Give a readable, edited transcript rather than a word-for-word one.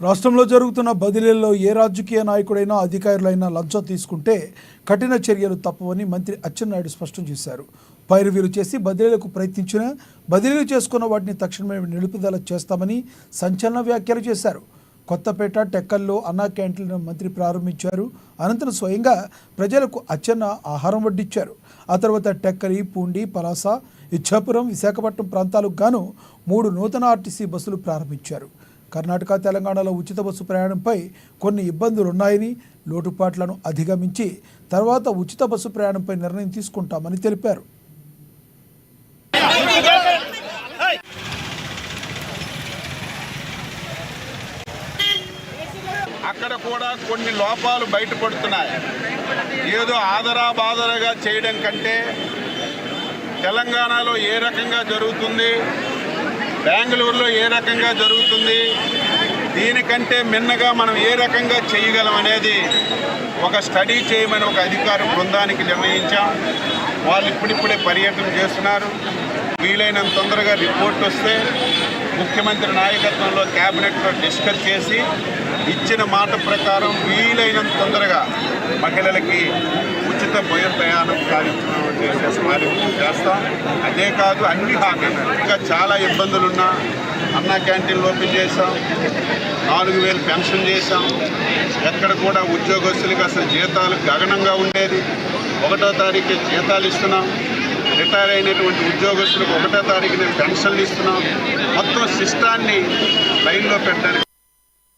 రాష్ట్రంలో జరుగుతున్న బదిలీల్లో ఏ రాజకీయ నాయకుడైనా అధికారులైనా లంచం తీసుకుంటే కఠిన చర్యలు తప్పవని మంత్రి అచ్చెన్నాయుడు స్పష్టం చేశారు. పైరవీలు చేసి బదిలీలకు ప్రయత్నించినా బదిలీలు చేసుకున్న వాటిని తక్షణమే నిలుపుదల చేస్తామని సంచలన వ్యాఖ్యలు చేశారు. కొత్తపేట టెక్కల్లో అన్నా క్యాంటీన్లను మంత్రి ప్రారంభించారు. అనంతరం స్వయంగా ప్రజలకు అచ్చెన్న ఆహారం వడ్డించారు. ఆ తర్వాత టెక్కలి, పూండి, పలాస, ఇచ్చాపురం, విశాఖపట్నం ప్రాంతాలకు గాను 3 నూతన ఆర్టీసీ బస్సులు ప్రారంభించారు. కర్ణాటక, తెలంగాణలో ఉచిత బస్సు ప్రయాణంపై కొన్ని ఇబ్బందులున్నాయని, లోటుపాట్లను అధిగమించి తర్వాత ఉచిత బస్సు ప్రయాణంపై నిర్ణయం తీసుకుంటామని తెలిపారు. అక్కడ కూడా కొన్ని లోపాలు బయటపడుతున్నాయి. ఏదో ఆదరాబాదరగా చేయడం కంటే తెలంగాణలో ఏ రకంగా జరుగుతుంది, బెంగళూరులో ఏ రకంగా జరుగుతుంది, దీనికంటే మిన్నగా మనం ఏ రకంగా చేయగలం అనేది ఒక స్టడీ చేయమని ఒక అధికార బృందానికి నిర్ణయించాం. వాళ్ళు ఇప్పుడిప్పుడే పర్యటన చేస్తున్నారు. వీలైనంత తొందరగా రిపోర్ట్ వస్తే ముఖ్యమంత్రి నాయకత్వంలో క్యాబినెట్లో డిస్కస్ చేసి ఇచ్చిన మాట ప్రకారం వీలైనంత తొందరగా మహిళలకి ఉచిత ప్రయాణం కార్యక్రమం చేస్తాం. అదే కాదు, అన్ని హామీలు ఇంకా చాలా ఇబ్బందులున్నా అన్నా క్యాంటీన్లు ఓపెన్ చేసాం, 4000 పెన్షన్ చేశాం. ఎక్కడ కూడా ఉద్యోగస్తులకి అసలు జీతాలు గగనంగా ఉండేది. 1వ తారీఖు జీతాలు ఇస్తున్నాం. రిటైర్ అయినటువంటి ఉద్యోగస్తులకు 1వ తారీఖున పెన్షన్లు ఇస్తున్నాం. మొత్తం సిస్టాన్ని లైన్లో పెట్టడానికి